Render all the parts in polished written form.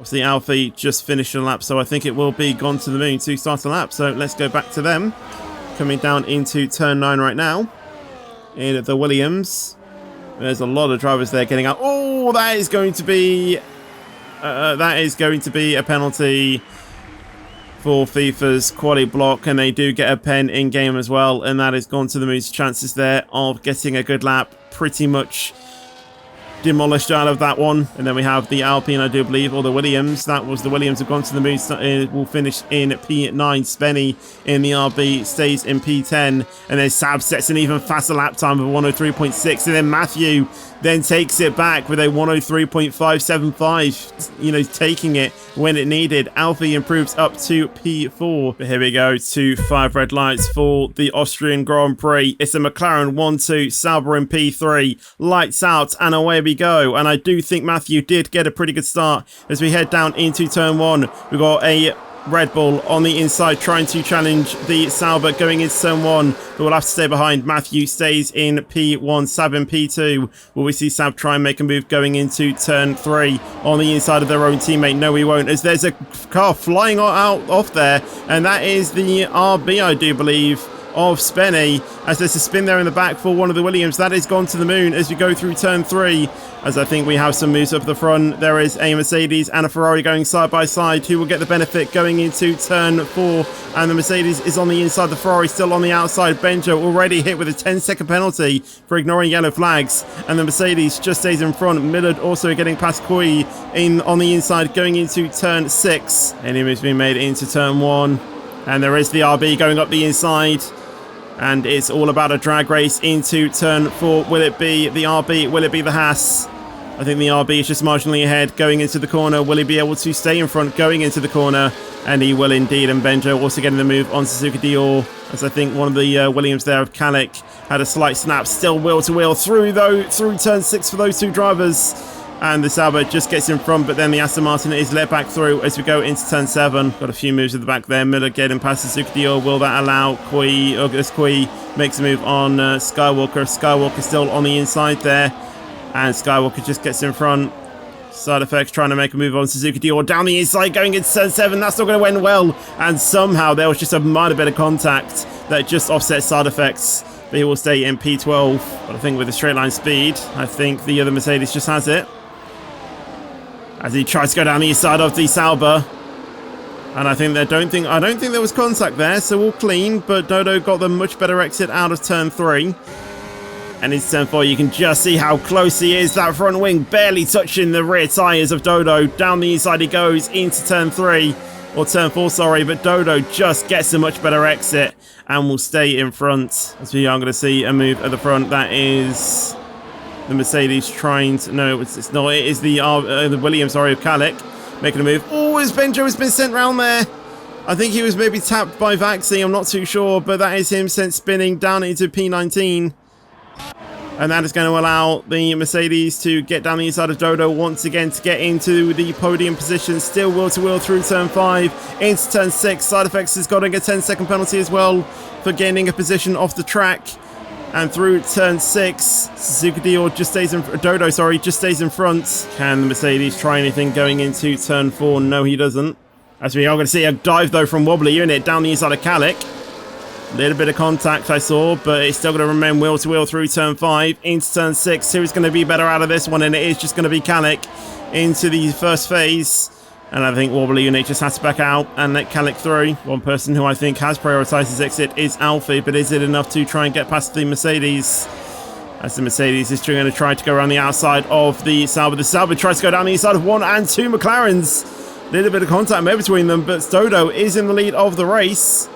Obviously, Alfie just finished a lap, so I think it will be gone to the moon to start a lap. So let's go back to them. Coming down into turn 9 right now. In the Williams. There's a lot of drivers there getting out. Oh, that is going to be a penalty for FIFA's quali block, and they do get a pen in game as well, and that has gone to the moon's chances there of getting a good lap. Pretty much demolished out of that one. And then we have the Alpine, I do believe, or the Williams. That was the Williams have gone to the moon. Will finish in P9. Spenny in the RB stays in P10, and then Sab sets an even faster lap time of 103.6, and then Matthew then takes it back with a 103.575, you know, taking it when it needed. Alfie improves up to P4. But here we go to 5 red lights for the Austrian Grand Prix. It's a McLaren 1-2, Sauber in P3, lights out, and away we go. And I do think Matthew did get a pretty good start as we head down into turn 1. We've got a Red Bull on the inside trying to challenge the Sauber going into turn 1, but we'll have to stay behind. Matthew stays in P1, Sab in P2. Will we see Sab try and make a move going into turn 3 on the inside of their own teammate? No, we won't, as there's a car flying out off there, and that is the RB, I do believe, of Spenny, as there's a spin there in the back for one of the Williams. That is gone to the moon as we go through turn 3, as I think we have some moves up the front. There is a Mercedes and a Ferrari going side by side. Who will get the benefit going into turn 4? And the Mercedes is on the inside, the Ferrari still on the outside. Benjo already hit with a 10-second penalty for ignoring yellow flags, and the Mercedes just stays in front. Millard also getting past Koi in on the inside going into turn 6. Any moves being made into turn 1, and there is the RB going up the inside. And it's all about a drag race into turn 4. Will it be the RB? Will it be the Haas? I think the RB is just marginally ahead going into the corner. Will he be able to stay in front going into the corner? And he will indeed. And Benjo also getting the move on Suzuka Dior, as I think one of the Williams there of Kalik had a slight snap. Still wheel to wheel through turn 6 for those two drivers. And the Sauber just gets in front, but then the Aston Martin is let back through as we go into turn 7. Got a few moves at the back there. Miller getting past Suzuka Dior. Will that allow Koi? August Koi makes a move on Skywalker. Skywalker still on the inside there, and Skywalker just gets in front. Side effects trying to make a move on Suzuka Dior down the inside going into turn 7. That's not going to end well, and somehow there was just a minor bit of contact that just offset side effects. But he will stay in P12. But I think with the straight line speed, I think the other Mercedes just has it, as he tries to go down the inside of the Sauber. And I don't think there was contact there, so all clean, but Dodo got the much better exit out of turn 3. And in turn 4, you can just see how close he is. That front wing barely touching the rear tyres of Dodo. Down the inside he goes into turn 3, or turn 4, sorry, but Dodo just gets a much better exit and will stay in front. As we are going to see a move at the front. That is the Mercedes trying to... No, it's not. It is the Williams, sorry, of Kalik making a move. Oh, as Benjo has been sent round there. I think he was maybe tapped by Vaxi. I'm not too sure, but that is him sent spinning down into P19. And that is going to allow the Mercedes to get down the inside of Dodo once again to get into the podium position. Still wheel to wheel through turn 5 into turn 6. Side effects has got a 10-second penalty as well for gaining a position off the track. And through turn 6, Suzuka Dior just stays in Dodo, sorry, just stays in front. Can the Mercedes try anything going into turn 4? No, he doesn't. As we are going to see a dive though from Wobbly Unit down the inside of Kalik. A little bit of contact I saw, but it's still going to remain wheel to wheel through turn 5 into turn 6. Who's going to be better out of this one? And it is just going to be Kalik into the first phase. And I think Wobbly Unit just has to back out and let Kalik through. One person who I think has prioritised his exit is Alfie, but is it enough to try and get past the Mercedes? As the Mercedes is going to try to go around the outside of the Sauber. The Sauber tries to go down the inside of 1 and 2 McLarens. A little bit of contact made between them, but Dodo is in the lead of the race.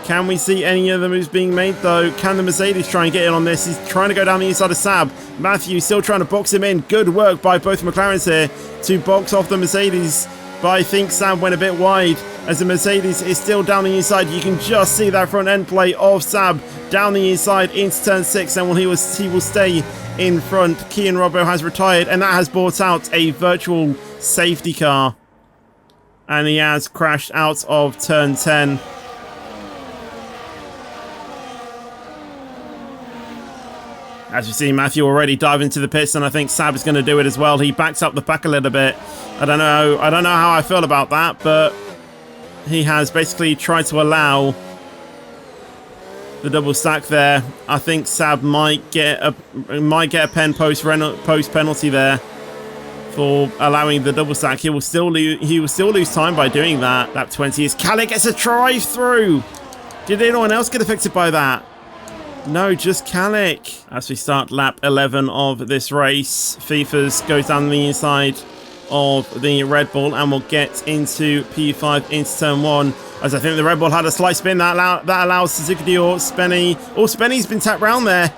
Can we see any of the moves being made though? Can the Mercedes try and get in on this? He's trying to go down the inside of Sab. Matthew still trying to box him in. Good work by both McLarens here to box off the Mercedes. But I think Sab went a bit wide as the Mercedes is still down the inside. You can just see that front end play of Sab down the inside into turn 6, and he will stay in front. Kian Robbo has retired, and that has brought out a virtual safety car. And he has crashed out of turn 10. As we see Matthew already dive into the pits, and I think Sab is going to do it as well. He backs up the pack a little bit. I don't know how I feel about that, but he has basically tried to allow the double stack there. I think Sab might get a pen post penalty there for allowing the double stack. He will still lose time by doing that. Lap 20 is Khaled gets a drive through. Did anyone else get affected by that? No, just Kalik. As we start lap 11 of this race, Fifas goes down the inside of the Red Bull and will get into P5 into turn 1. As I think the Red Bull had a slight spin that allows Suzuki Dior, Spenny. Oh, Spenny's been tapped round there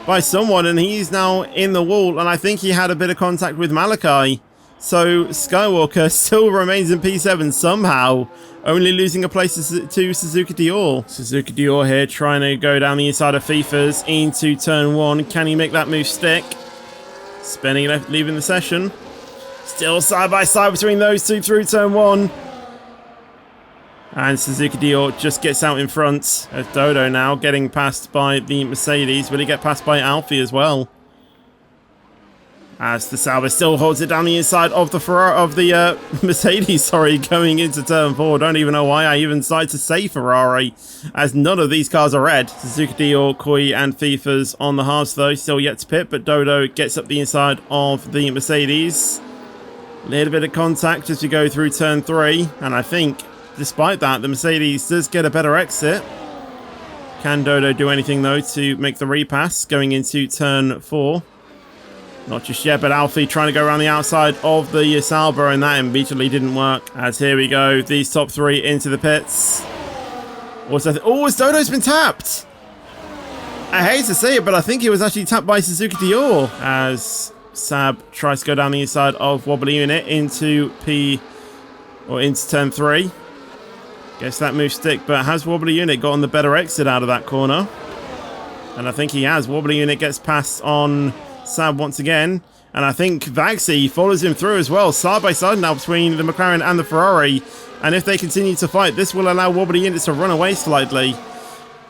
by someone, and he's now in the wall, and I think he had a bit of contact with Malachi. So Skywalker still remains in P7 somehow, only losing a place to Suzuki Dior. Suzuki Dior here trying to go down the inside of Fifas into turn 1. Can he make that move stick? Spenny leaving the session. Still side by side between those two through turn 1. And Suzuki Dior just gets out in front of Dodo now, getting passed by the Mercedes. Will he get passed by Alfie as well? As the Sauber still holds it down the inside of the Mercedes, sorry, going into turn 4. Don't even know why I even decided to say Ferrari, as none of these cars are red. Suzuki Dior, Koi, and Fifas on the hards though, still yet to pit, but Dodo gets up the inside of the Mercedes. A little bit of contact as we go through turn 3, and I think, despite that, the Mercedes does get a better exit. Can Dodo do anything though to make the repass going into turn 4? Not just yet, but Alfie trying to go around the outside of the Sauber, and that immediately didn't work. As here we go, these top 3 into the pits. Oh, Dodo's been tapped! I hate to say it, but I think he was actually tapped by Suzuki Dior. As Sab tries to go down the inside of Wobbly Unit into turn 3. Guess that move stick, but has Wobbly Unit gotten the better exit out of that corner? And I think he has. Wobbly Unit gets past on Sab once again, and I think Vaxi follows him through as well, side by side now between the McLaren and the Ferrari, and if they continue to fight, this will allow Wobbly Units to run away slightly,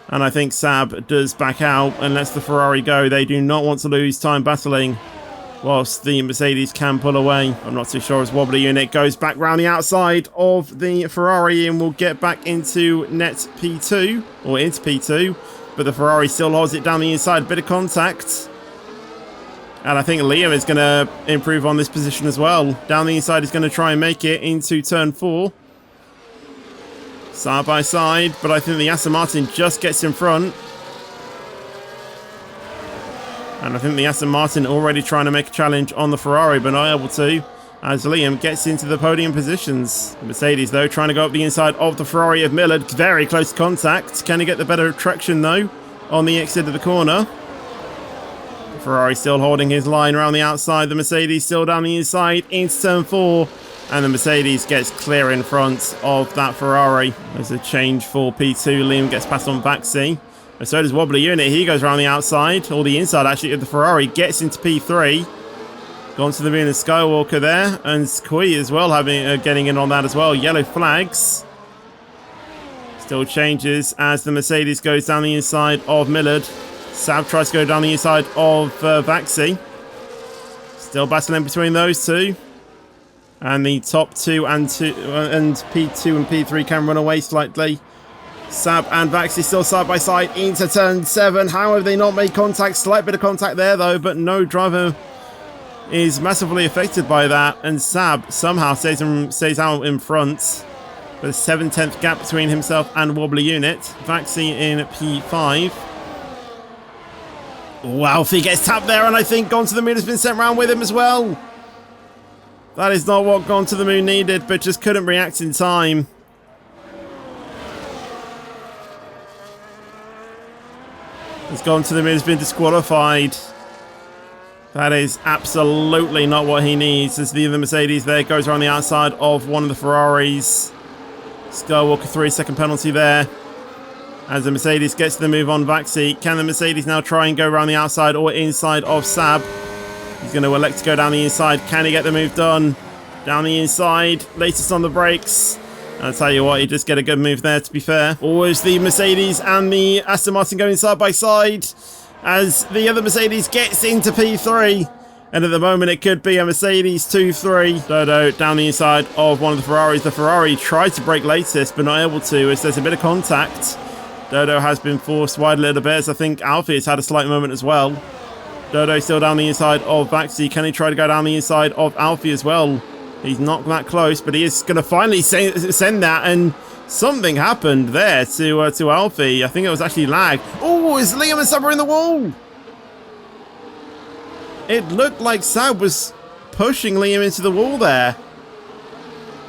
and I think Sab does back out and lets the Ferrari go. They do not want to lose time battling whilst the Mercedes can pull away. I'm not too sure as Wobbly Unit goes back round the outside of the Ferrari and will get back into net P2, or into P2, but the Ferrari still holds it down the inside. Bit of contact. And I think Liam is going to improve on this position as well. Down the inside, he's going to try and make it into turn 4. Side by side, but I think the Aston Martin just gets in front. And I think the Aston Martin already trying to make a challenge on the Ferrari, but not able to, as Liam gets into the podium positions. Mercedes, though, trying to go up the inside of the Ferrari of Millard. Very close contact. Can he get the better traction, though, on the exit of the corner? Ferrari still holding his line around the outside. The Mercedes still down the inside into turn 4. And the Mercedes gets clear in front of that Ferrari. There's a change for P2. Liam gets past on Vaxi. And so does Wobbly Unit. He goes around the outside, or the inside actually, of the Ferrari. Gets into P3. Gone to the moon of Skywalker there. And Kui as well getting in on that as well. Yellow flags. Still changes as the Mercedes goes down the inside of Millard. Sab tries to go down the inside of Vaxi. Still battling between those two. And the top 2 and P2 and P3 can run away slightly. Sab and Vaxi still side by side into turn 7. How have they not made contact? Slight bit of contact there though, but no driver is massively affected by that. And Sab somehow stays out in front. With a 7/10 gap between himself and Wobbly Unit. Vaxi in P5. Wow, if he gets tapped there, and I think Gone to the Moon has been sent round with him as well. That is not what Gone to the Moon needed, but just couldn't react in time. As Gone to the Moon has been disqualified. That is absolutely not what he needs. As the other Mercedes there goes around the outside of one of the Ferraris. Skywalker 3-second penalty there. As the Mercedes gets the move on Vaxi. Can the Mercedes now try and go around the outside or inside of Sab? He's going to elect to go down the inside. Can he get the move done? Down the inside. Latest on the brakes. I'll tell you what, he just get a good move there, to be fair. Always the Mercedes and the Aston Martin going side by side. as the other Mercedes gets into P3. And at the moment, it could be a Mercedes 2-3. Dodo down the inside of one of the Ferraris. The Ferrari tried to brake latest, but not able to, as there's a bit of contact. Dodo has been forced wide a little bit, as I think Alfie has had a slight moment as well. Dodo still down the inside of Baxi. Can he try to go down the inside of Alfie as well? He's not that close, but he is going to finally send that, and something happened there to Alfie. I think it was actually lag. Oh, is Liam and Sabra in the wall? It looked like Sab was pushing Liam into the wall there.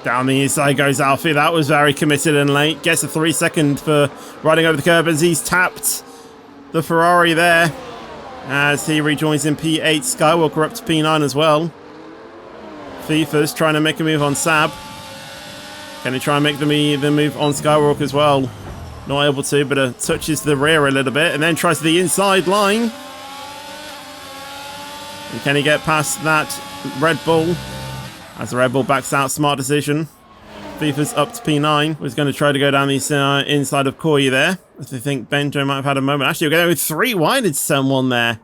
Down the inside goes Alfie. That was very committed and late. Gets a 3-second for riding over the curb as he's tapped the Ferrari there. As he rejoins in P8. Skywalker up to P9 as well. FIFA's trying to make a move on Sab. Can he try and make the move on Skywalker as well? Not able to, but touches the rear a little bit and then tries the inside line. And can he get past that Red Bull? As the Red Bull backs out, smart decision. FIFA's up to P9. Was going to try to go down the inside of Koyi there. As I think Benjo might have had a moment. Actually, we're going with 3 wide into turn 1 there.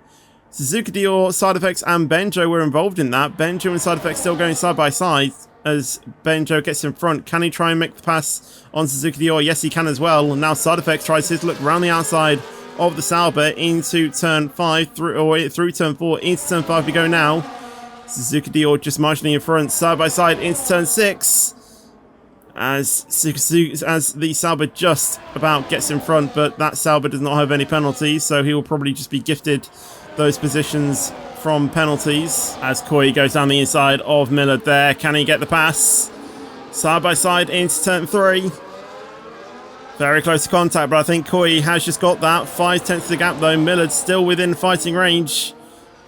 Suzuki Dior, Side Effects and Benjo were involved in that. Benjo and Side Effects still going side by side as Benjo gets in front. Can he try and make the pass on Suzuki Dior? Yes, he can as well. And now Side Effects tries his look around the outside of the Sauber into turn 5 through turn 4 into turn 5 we go now. Suzuki Dior just marginally in front, side by side into turn 6 as the Sauber just about gets in front, but that Sauber does not have any penalties, so he will probably just be gifted those positions from penalties. As Koyi goes down the inside of Millard there, can he get the pass? Side by side into turn 3. Very close to contact, but I think Koyi has just got that. 5/10 of the gap though. Millard still within fighting range.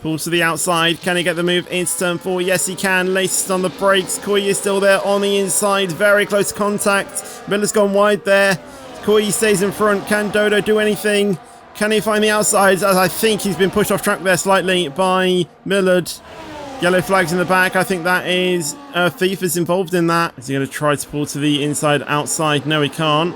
Pulls to the outside. Can he get the move into turn 4? Yes, he can. Laces on the brakes. Koyi is still there on the inside. Very close to contact. Millard's gone wide there. Koyi stays in front. Can Dodo do anything? Can he find the outsides? As I think he's been pushed off track there slightly by Millard. Yellow flags in the back. I think that is FIFA's involved in that. Is he going to try to pull to the inside outside? No, he can't.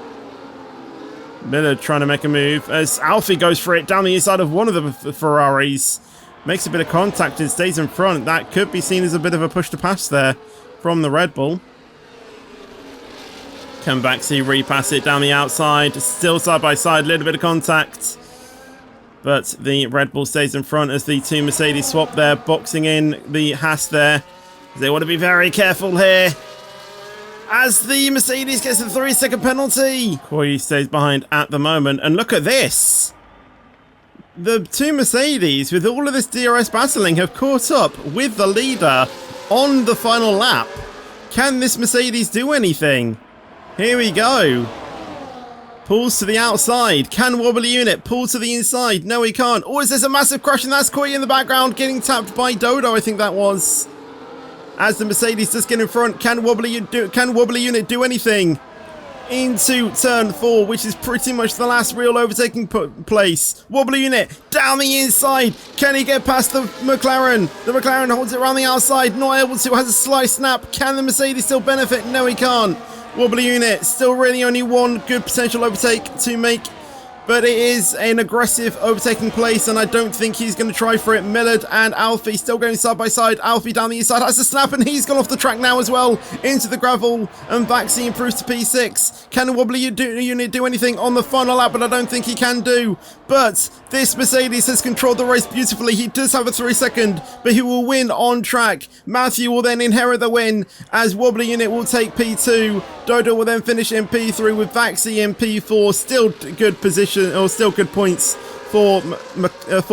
Millard trying to make a move as Alfie goes for it down the inside of one of the Ferraris. Makes a bit of contact and stays in front. That could be seen as a bit of a push to pass there from the Red Bull. Come back, see, repass it down the outside. Still side by side, little bit of contact. But the Red Bull stays in front as the 2 Mercedes swap there, boxing in the Haas there. They want to be very careful here. As the Mercedes gets a 3-second penalty. Koyi stays behind at the moment. And look at this. The 2 Mercedes, with all of this DRS battling, have caught up with the leader on the final lap. Can this Mercedes do anything? Here we go. Pulls to the outside. Can Wobbly Unit pull to the inside? No, he can't. Oh, is this a massive crash? And that's Koyi in the background getting tapped by Dodo, I think that was. As the Mercedes does get in front, can Wobbly Unit do anything? Into turn 4, which is pretty much the last real overtaking place. Wobbly Unit down the inside. Can he get past the McLaren? The McLaren holds it around the outside. Not able to. Has a slight snap. Can the Mercedes still benefit? No, he can't. Wobbly Unit still really only one good potential overtake to make. But it is an aggressive overtaking place, and I don't think he's going to try for it. Millard and Alfie still going side by side. Alfie down the inside has a snap, and he's gone off the track now as well into the gravel. And Baxi improves to P6. Can Wobbly Unit do anything on the final lap? But I don't think he can do. But this Mercedes has controlled the race beautifully. He does have a 3-second, but he will win on track. Matthew will then inherit the win as Wobbly Unit will take P2. Dodo will then finish in P3 with Baxi in P4. Still good position, or still good points for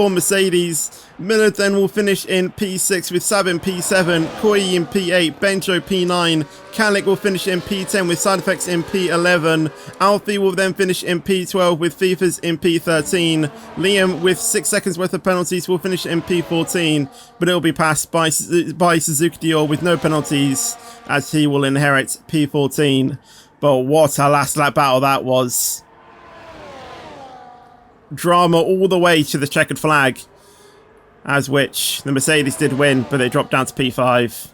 Mercedes. Millard then will finish in P6 with Sab in P7, Koyi in P8, Benjo P9, Kalik will finish in P10 with Side Effects in P11, Alfie will then finish in P12 with FIFA's in P13, Liam with 6 seconds worth of penalties will finish in P14, but it will be passed by Suzuki Dior with no penalties as he will inherit P14. But what a last lap battle that was. Drama all the way to the checkered flag. As which the Mercedes did win, but they dropped down to P5.